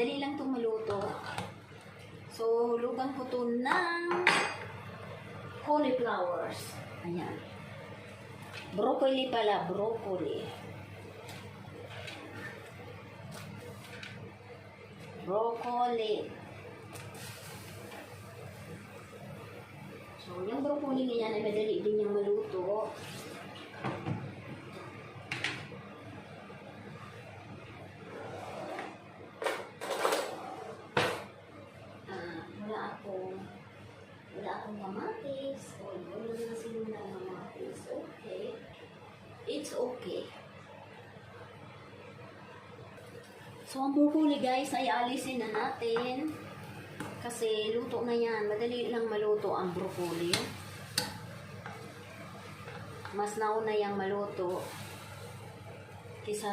Madali lang itong maluto. So, lugan ko to ng cauliflowers. Ayan. Broccoli pala, broccoli. Broccoli. So, yung broccoli niya ay madali din yung maluto. Wala akong kamatis. O, wala na sila ng kamatis. Okay. It's okay. So, ang broccoli guys ay alisin na natin. Kasi luto na yan. Madali lang maluto ang broccoli. Mas nauna yung maluto kisa